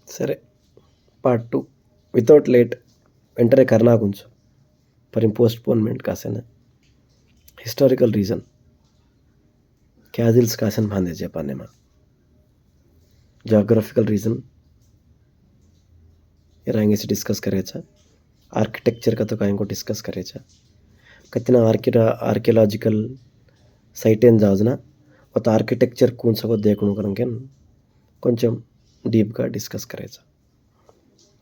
సరే, part 2 without late వెంటనే కర్నాగుంచు पर postponement Kasan historical reason कैजिल्स Kasan भांदे जापाने में जोग्राफिकल रीजन रांगे से डिस्कस करे छा आर्किटेक्चर का तो कहीं को डिस्कस करे छा कितना आर्कियोलॉजिकल साइटें जाजना और तो आर्किटेक्चर कौन सा को देखने करेंगे కొంచెం డీప్గా డిస్కస్ కరేచా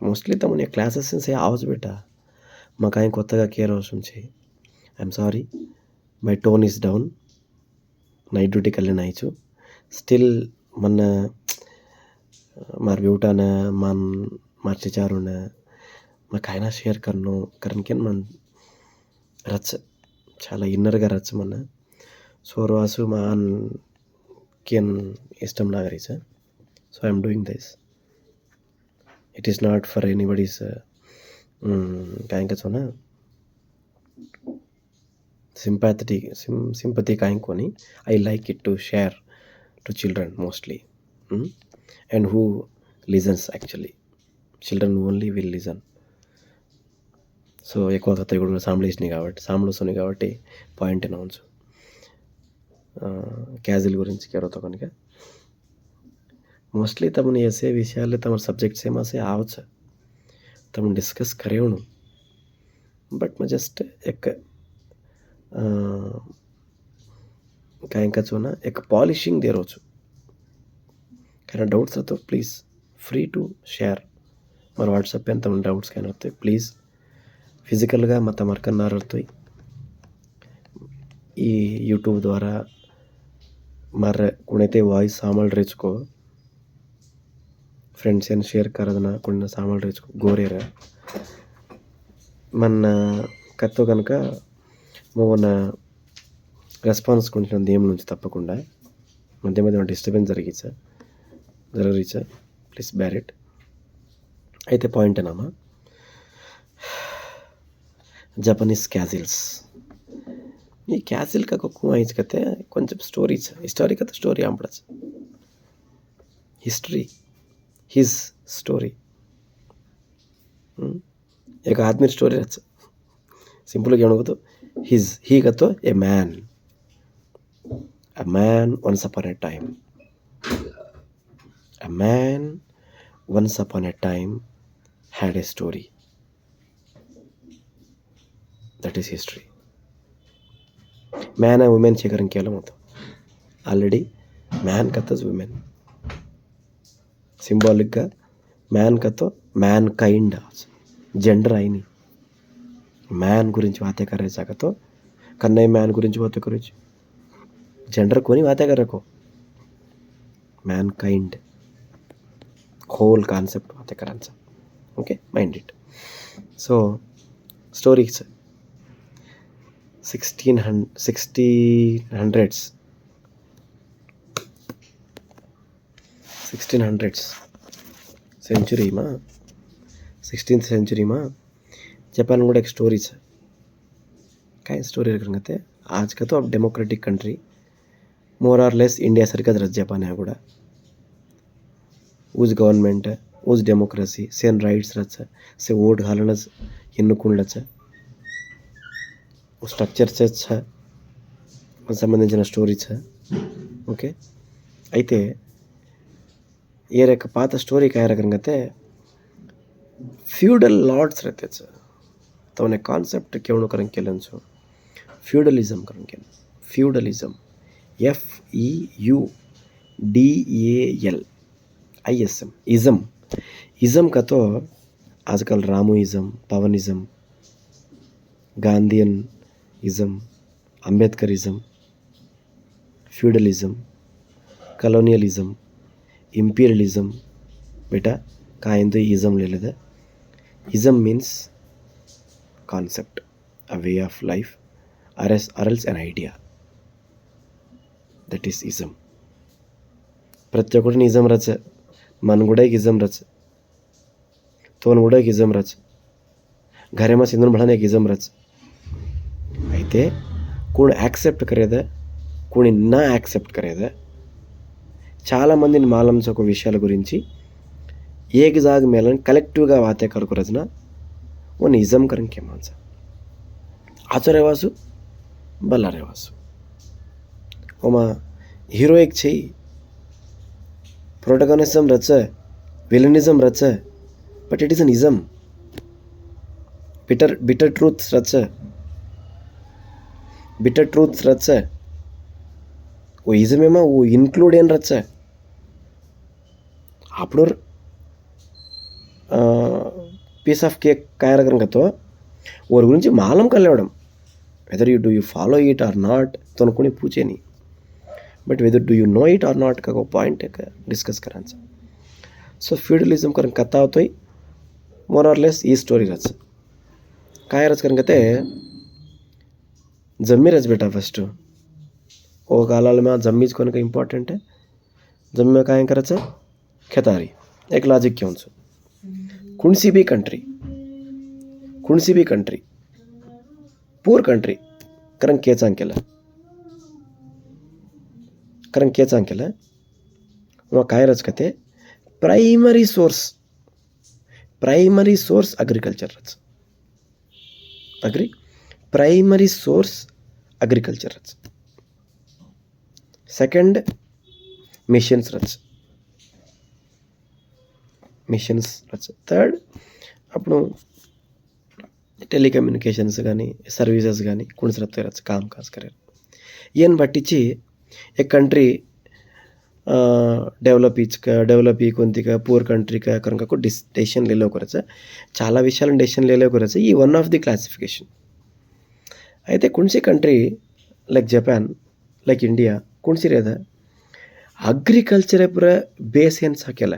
మోస్ట్లీ తమని క్లాసెస్ से आवाज बेटा మాకు ఆయన కొత్తగా కేర్ అవసరం చేయి I'm sorry my tone is down night duty कल आयचु स्टिल मन मार बेवटान मन मार चिचारुन मैं खाना शेयर करनो कारण के मन रच చాలా ఇన్నర్గా రచ మన సోర్వాసు మాన్ केन इष्टम ना करी so I am doing this. It is not for anybody's काहीं का ना sympathy काहीं को नहीं. I like it to share to children mostly and who listens actually. Children only will listen. So ఎక్కువ కథ కూడా సాంబలేసినాయి కాబట్టి పాయింట్ అనవచ్చు క్యాజువల్ గురించి కేరవుతా కనుక मोस्टली तमने ऐसे विषय तम सब्जेक्ट से से आवच तम डिस्कस करे बट मैं जस्ट एक कहीं का चो ना एक पॉलिशिंग दे रोचु क्या डाउट्स तो प्लीज़ फ्री टू शेयर मर व्हाट्सएप पे तम डाउट्स क्या होते प्लीज़ फिजिकल गा मत मरकन्ना ఈ యూట్యూబ్ ద్వారా మరి కొనైతే వాయిస్ సామల్ రేచుకో फ्रेंड्स ಏನು ಶೇರ್ ಕರದನ కొన్ని ಸಾಮಲ್ ರೇಚು ಗೋರೇರ మన కత్తో కనుక మోన రెస్పాన్స్ కొంచెం దేం నుంచి తప్పకుండా మధ్య మధ్య డిస్టర్బెన్స్ జరిగిచ్చా ప్లీజ్ బేర్ ఇట్ అయితే పాయింట్ ఏనామా जापानीज कैजिल्स ये कैजिल का को आइज कहते हैं కొంచెం స్టోరీస్ हिस्टोरी का तो स्टोरी आम पड़च हिस्ट्री हिज स्टोरी एक आदमी स्टोरी रच सिंपल क्या होगा तो हिज ही का तो a man once upon a time a man once upon a time had a story that is history. Man और वुमेन चेकरन केला मत ऑलरेडी मैन का तो वुमेन सिंबॉलिक का मैन का तो मैन काइंड जेंडर आई नहीं मैन गुరించి बातें कर रहे जाका तो कन्नई मैन गुరించి बातें करो जेंडर को नहीं बातें कर रखो मैन काइंड होल कॉन्सेप्ट बातें करांचा okay mind it so stories 1600s century में 16th सेंचुरी में जापान को एक स्टोरी है क्या स्टोरी रखेंगे आज का तो अब डेमोक्रेटिक कंट्री मोर और लेस इंडिया सर का जापान है కూడా उस गवर्नमेंट उस डेमोक्रेसी सेन राइट्स रच से वोट घालना ఎన్నుకుండొచ్చు स्ट्रक्चर संबंधी स्टोरी ओके అయితే ये एक पात स्टोरी क्या रखेंगे फ्यूडल लॉर्ड्स रहते तो उन्हें कॉन्सेप्ट क्यों करेंगे फ्यूडलिज्म करेंगे फ्यूडलिज्म FEUDAL ISM इज़म का तो आजकल रामोइज़म पवनिज़म Gandhian ism Ambedkarism feudalism colonialism imperialism बेटा कायंदो इज़म ले लेदा ism means concept a way of life or else an idea that is ism प्रति ఒక్కటి इज़म रच मन కూడా इज़म रच तोन కూడా इज़म रच घरे में सिंधन बढ़ाने इज़म रच అయితే कोण యాక్సెప్ట్ करेदा कोण ना యాక్సెప్ట్ करेदा చాలా మందిని మాలమ్స్ ఒక విషయాల గురించి एक जाग मेलन कलेक्टिव्हगा वाते करको रचना वो निजम करण के माणसा आचो रेवासु बल्ला रेवासु ओमा हीरो एक छै प्रोटोगनिज्म रच विलनिज्म रच but it is an ism bitter truths रच वो इज्मेमा वो इन्क्लूड ಏನ್ ರಚ आपणोर పీస్ ఆఫ్ కేక్ కాయరగం కతో ఓర్ గురించి మాలం కలవడం whether you follow it or not తొనుకుని పూచేని but whether do you know it or not का पॉइंट डिस्कस करायचं सो फ्युडलिझम करून कथा होतोय मोर ऑर लेस ई स्टोरी रच काय रच करून ते जम्मी रच बेटा फर्स्ट ओ कालाला में जम्मीच कोण का इम्पॉर्टंट है जम्मी में काय करायचं खेतारी एक लॉजिक घेऊन कुणसी भी कंट्री पूर कंट्री कारण केचांग केलं मग काय रच कते प्राइमरी सोर्स अग्रिकल्चर रच प्राइमरी सोर्स अग्रिकल्चर रच सेकंड मिशन्स रच थर्ड आपण टेलिकम्युनिकेशन्स కానీ सर्विसेस కానీ कुणच रच काम काज करेल येन बट्टीची एक कंट्री डेव्हलप कोणती का पूर कंट्री का कारण का डेसिशन ले करायचं చాలా విషయాలను డెసిషన్ లేలో करायचं ఈ వన్ ఆఫ్ ది క్లాసిఫికేషన్ అయితే कुणसी country like Japan like India कुणसी रेदा अग्रिकल्चर पर बेस ಏನ್ ಸಾಕೆಲ್ಲ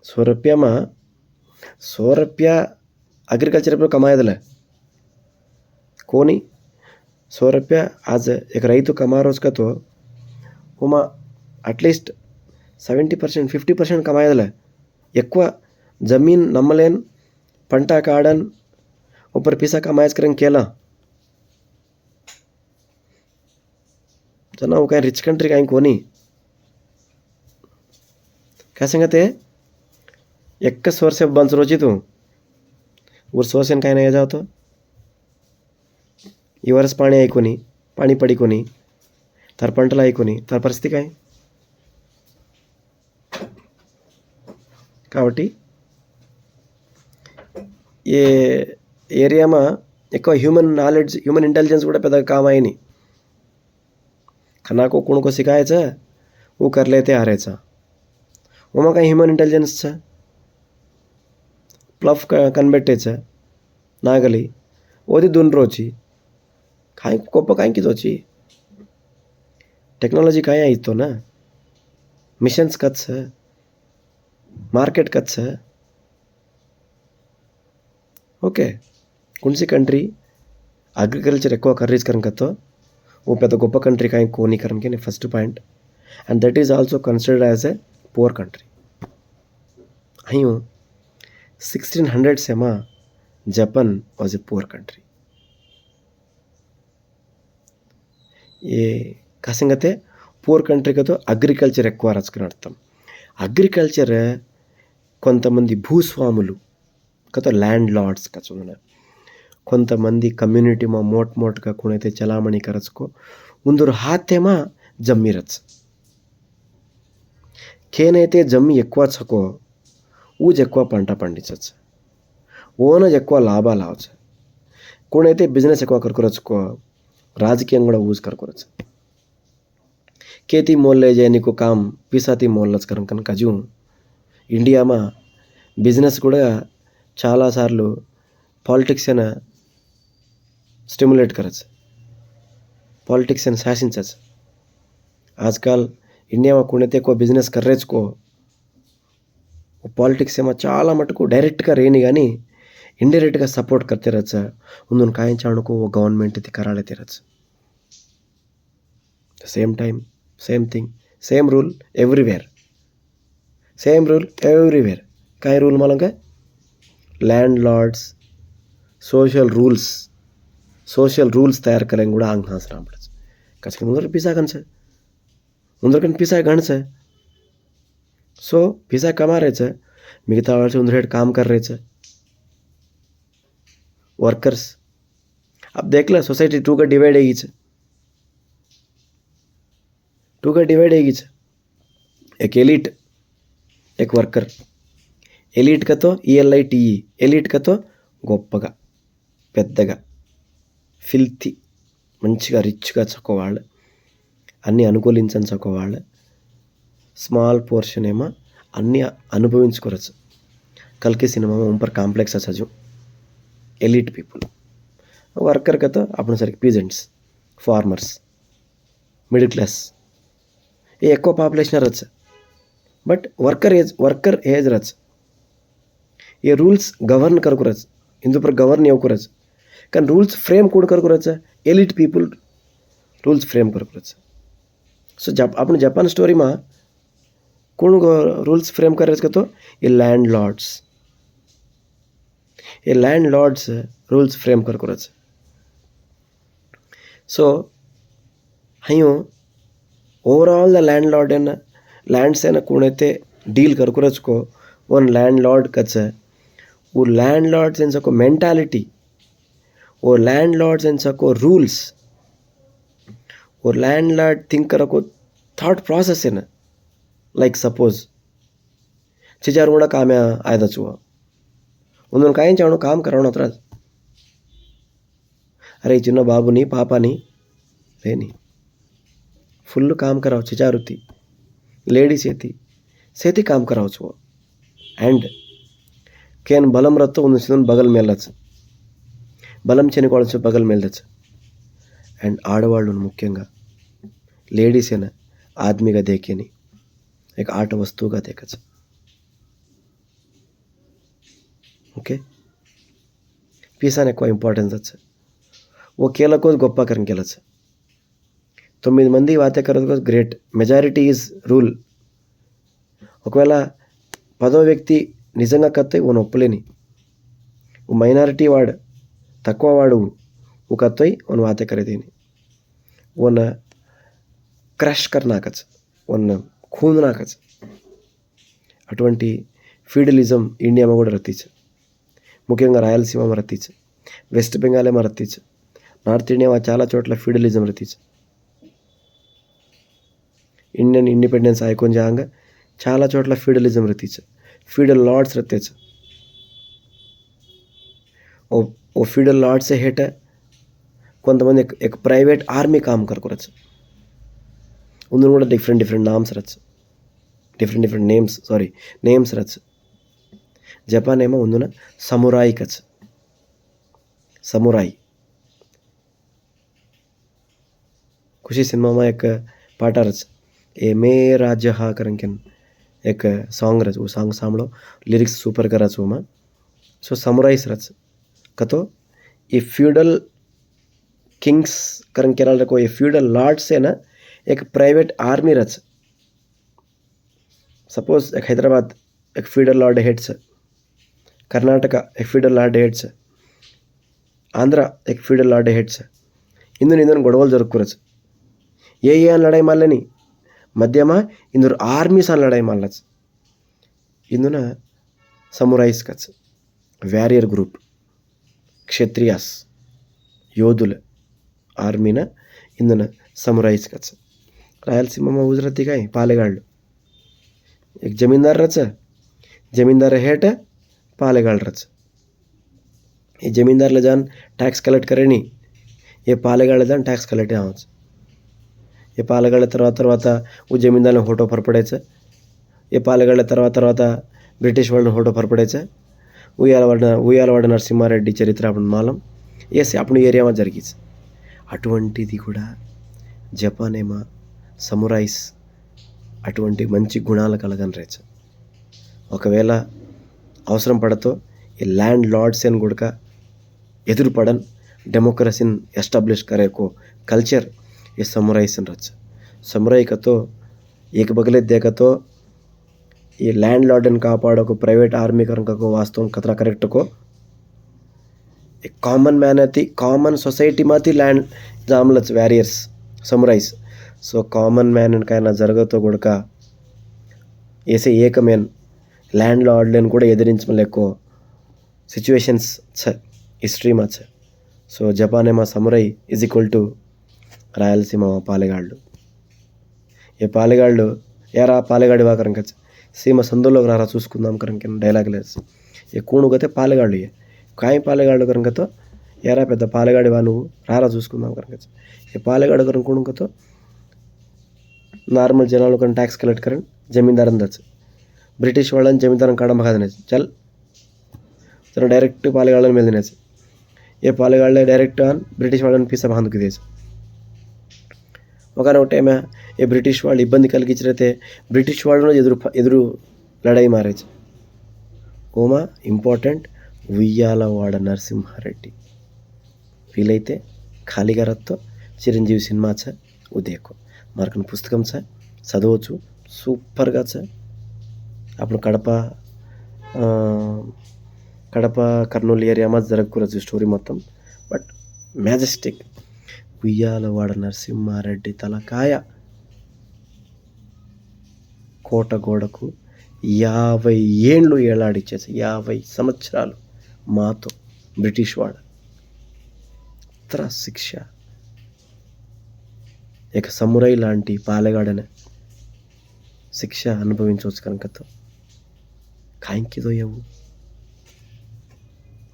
100 रुपया अग्रिकल्चर पर कमायदला कोणी 100 रुपया आज एक रैतु कमा रोज का तो उमा अटलीस्ट 70% 50% कमायदला ఎక్కువ जमीन नम्मलेन पंट काडन ऊपर पैसा कमायच करें केला जना वो कहीं रिच कंट्री कहीं कोनी क्या संगते एक सोर्स से बंस रोची तू वो सोर्स कहीं नहीं जाओ तो ఈ వరస పాణి అయికొని పాణి పడికొని తన పంటలు అయికొని తన పరిస్థితి కాయ కాబట్టి ఏ ఏరియాमा ఎక్కువ హ్యూమన్ నాలెడ్జ్ హ్యూమन इंटेलिजेंस కూడా పెద్దగా काम आहे नहीं खाना को कोण को सिखायचं वो कर लेते आ रहायचा वो काही ह्युमन इंटेलिजन्सचं प्लफ कनबेट्टेचं नागली ओदी 2 रोची काय गोप काय कितोची टेक्नॉलॉजी काय आयतो ना मिशन्स कच मार्केट कच ओके कुणसी कंट्री अग्रिकल्चर ఎక్కువ కర్రీస్ కరం కతో वो పెద్ద గొప్ప కంట్రీ काय कोनी करम के first point and that is also considered as a poor country अहियो 1600 से मा Japan was a poor country ये कासिंगते పూర్ కంట్రీ కతో అగ్రికల్చర్ ఎక్కువ రచకని అర్థం అగ్రికల్చర్ కొంతమంది భూస్వాములు కతో ల్యాండ్ లార్డ్స్ కచున కొంతమంది కమ్యూనిటీ మా మోట్ का कोणते चलामणी करचको उंदर हातेमा जम्मी रच కేనైతే జమ్మి ఎక్కువ చకో ఊజ్ ఎక్కువ పంట పండించచ్చు ఓనజ్ ఎక్కువ లాభాలు అవచ్చు कोणైతే బిజినెస్ ఎక్కువ కరకొరచుకో राजकीय ऊज करकोरच खेती मोल ले जाए को काम पिसाती मोल करम कन कजू इंडिया में बिजनेस चाला सार्लु पॉलिटिक्स स्टिमुलेट करच पॉलिटिक्स शासिंचच आजकल इंडिया में कोणते को बिजनेस कर्रेच को पॉलिटिक्स में चाला मटको डायरेक्ट का रेनी गानी इंडायरेक्ट गा सपोर्ट करते रहच उन काय चाणको वो गवर्नमेंट ती कराले तेरच same time same thing same rule everywhere काय रूल मालूम लैंड लॉर्ड्स सोशल रूल्स तैयार करेंगे गुड़ा आंग हास राम पड़च कसके मुंदर पिसा गण से गण से सो पैसा कमा रहे छे, मिगता वाले उन हेड काम कर रहे छे वर्कर्स. अब देख लो सोसाइटी टू का डिवाइड है छे, टू का डिवाइड है छे. एक एलिट, एक वर्कर. ఎలీట్ కతో ELITE, ఎలీట్ కతో గొప్పగా పెద్దగా ఫిల్తీ మంచిగా రిచ్గా చక్కవాళ్ళు, అన్నీ అనుకూలించని చక్కవాళ్ళు. స్మాల్ పోర్షన్ ఏమో అన్నీ అనుభవించుకోవచ్చు. కల్కి సినిమా ऊपर కాంప్లెక్స్ అసజు ఎలీట్ పీపుల్. वर्कर का तो अपने sir peasants, farmers, middle class ये ఎక్కువ పాపులేషన్ రచ. बट वर्कर एज रच ये रूल्स गवर्न कर रच, इंदु पर गवर्न येऊ रच. कारण रूल्स फ्रेम कोण कर रच, एलिट पीपल रूल्स फ्रेम कर रच. सो आपण जापान स्टोरी में कोण रूल्स फ्रेम कर रच का तो ये लैंड लॉर्ड्स रूल्स फ्रेम कर रच. सो हयो ओवरऑल द लैंडलॉर्ड एन लैंड्स एन कोणते डील करकुरच को वन लैंडलॉर्ड कच वो लैंडलॉर्ड्स एन सको मेंटालिटी, वो लैंडलॉर्ड्स एन सको रूल्स, वो लैंडलॉर्ड थिंक करो थॉट प्रोसेस है ना. लाइक सपोज चिजार కూడా కామే ఆయదచ్చు ఉందను కాయం చావను काम करावण अत्र. अरे चिन्न बाबुनी पापानी रेनी फुल काम कराव चिचारुती लेडीज सेती काम करावच वो. एंड केन बलम रत्तो उन बगल मेलच बलम चेनिकोळच बगल मेलच. एंड आडवाళ్ళు मुख्यंगा लेडीज एन आदमीगा देखेनी एक आट वस्तुगा देखच. ओके पीसाने ఎక్కువ ఇంపార్టెన్స్ వచ్చ. वो केलको గొప్ప కరం केलच. 9 మంది వాతే కరదు గ్రేట్, మెజారిటీ ఈజ్ రూల్. ఒకవేళ 10వ వ్యక్తి నిజంగా కత్తే ఓ ఒప్పలేని वो మైనారిటీ వాడు తక్కువ వాడు वो కత్తై ఓన్ వాతే కరేదేని ఓన్ క్రష్ కర్నాకచ్ ఓన్ ఖూన్ నాకచ్. అటువంటి ఫీడలిజం ఇండియాలో కూడా రత్తిచ్చు. ముఖ్యంగా రాయలసీమ రత్తిచ్చు, వెస్ట్ బెంగాల్ ఏమో రత్తిచ్చు, నార్త్ ఇండియా చాలా చోట్ల ఫీడలిజం రత్తిచ్చు. ఇండియన్ ఇండిపెండెన్స్ ఆಯ್ಕೊಂಡು ಜಾಂಗ చాలా చోట్ల ఫీడలిజం రత్తిచ్చు, फीडल लॉर्ड्स रहते थे. वो फीडल लॉर्ड से हेट కొంతమంది एक प्राइवेट आर्मी काम करकोरచ్చు. उन्होंने కూడా डिफरेंट नाम्स रచ్చు, डिफरेंट नेम्स रచ్చు. जपान ఏమో ఉందున समुराई कच, समुराई. खुशी सिनेमा में एक पाटा रच ए मेरा जहा करके एक सॉन्ग रच. वो सॉन्ग सामलो लिरिक्स सुपर का रच में. सो समुराइस रच कतो ये फ्यूडल किंग्स करन केरल रखो ये फ्यूडल लॉर्ड से ना एक प्राइवेट आर्मी रच. सपोज एक हैदराबाद एक फ्यूडल लॉर्ड हेड्स, कर्नाटका एक फ्यूडल लॉर्ड हेड्स, आंध्र एक फ्यूडल लॉर्ड हेड्स. इंदन गोडवल जरुकुरच ये लड़ाई मालेनी मध्य में इंदूर आर्मीस लड़ाई मालच. इंदुना समुराइस कच व्यारियर ग्रूप क्षत्रियास योधुल आर्मीन इंदुन समुराइस कच. रायलसीमा में गुजराती काय पालेगाళ్ళు एक जमींदार रच, जमींदार हेट पालेगाळ रच. ये जमींदार ले जान टैक्स कलेक्ट करे नहीं, ये पालेगाळ जान टैक्स कलेक्ट आवच. ये पालेगाळ తర్వాత वो जमींदार फोटो फरपडायचं. ये पालेगाळ తర్వాత బ్రిటిష్ వాళ్ళని ఫోటో ఫరపడాयचं. ఉయ్యాలవాడ నరసింహారెడ్డి చరిత్ర అప్పుడు మాలం ఎస్ అప్పుడు ఏరియామా జరిగింది. అటువంటిది కూడా జపాన్ ఏమా సమురాయిస్ అటువంటి మంచి గుణాలు కలగని రేచ. ఒకవేళ అవసరం పడతో ఈ ల్యాండ్ లార్డ్స్ అని కూడా ఎదురుపడన్ డెమోక్రసీని ఎస్టాబ్లిష్ కరేకో కల్చర్ ये समुराइस रच. समुराई का तो एक बगले देखा तो ये लैंड लॉर्डन कापाड़ो को प्राइवेट आर्मी करन को वास्तव खतरा करेक्ट को एक कॉमन मैन थी कॉमन सोसाइटी में थी लैंड जामलच warriors samurais. So common man का जरगतो गुड़का ऐसे एक मेन ಲ್ಯಾಂಡ್ಲಾರ್ಡ್లను ಕೂಡ ಎದುರಿಂಚಲೆಕ್ಕೋ ಸಿಚುವೇಶನ್ಸ್ छ ಹಿಸ್ಟ್రీમાં છે. సో జపానేమా samurai is equal to Rayalaseema పాలెగాళ్ళు. ఏ పాలెగాళ్ళు ఏరా పాలెగాడి వా కరంకచ్చు సీమ సందులోకి రారా చూసుకుందాం కరంక డైలాగ్ లేదు. ఏ కూణుగతే పాలెగాళ్ళు కాయి పాలెగాళ్ళు కరంకతో ఏరా పెద్ద పాలెగాడి వా నువ్వు రారా చూసుకుందాం కరంకచ్చు. ఏ పాలెగాడు కరం కూణుకతో నార్మల్ జనాలు కానీ ట్యాక్స్ కలెక్ట్ కరెన్ జమీందార్ అందచ్చు. ब्रिटिश వాళ్ళని జమీందారం కాడ మగా తినేసి చల్ తను డైరెక్ట్ పాలెగాళ్ళని మీద తినేసి ఏ పాలెగాళ్ళే డైరెక్ట్ ఆన్ బ్రిటిష్ వాళ్ళని పీసా బాందుకు తీసి ఒకనొక టైమే ఏ బ్రిటిష్ వాళ్ళు ఇబ్బంది కలిగించినైతే బ్రిటిష్ వాళ్ళను ఎదురు లడాయి మారేచ్చు. ఓమా ఇంపార్టెంట్ ఉయ్యాలవాడ నరసింహారెడ్డి వీలైతే ఖాళీగా రత్తో చిరంజీవి సినిమా చ ఉదయకు మార్కన్ పుస్తకం చ చదవచ్చు సూపర్గా చ. आपण కడప కర్నూలు ఏరియాમાં జరగకూడదు స్టోరీ మొత్తం బట్ మ్యాజెస్టిక్. ఉయ్యాలవాడ నరసింహారెడ్డి తలకాయ కోట గోడకు 50 ఏండ్లు ఏలాడిచ్చేసి 50 సంవత్సరాలు మాతో బ్రిటిష్ వాడ ఇతర శిక్ష ఇక సమురై లాంటి పాలెగాడనే శిక్ష అనుభవించవచ్చు కనుకతో కాయింకిదో ఏవు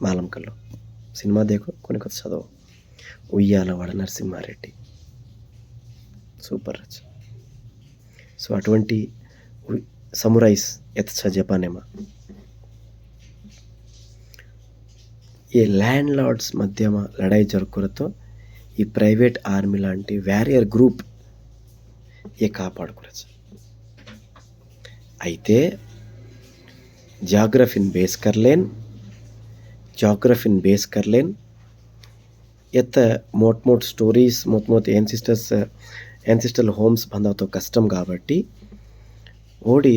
మాలం కల్లో సినిమా దేకో కొన్ని కొత్త చదవు ఉయ్యాలవాడ నరసింహారెడ్డి సూపర్ రచ. సో అటువంటి సమురైస్ ఎత్చ జపానేమా ఈ ల్యాండ్ లార్డ్స్ మధ్య లడాయి జరుపుకురతో ఈ ప్రైవేట్ ఆర్మీ లాంటి వారియర్ గ్రూప్ ఏ కాపాడుకురచ్చు. అయితే జాగ్రఫీని బేస్ करलेन यत मोट स्टोरीज मोट एंसिस्टरल होम्स बंदाव तो कष्टम काबट्टी ओडी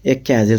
एक कैजुअल्स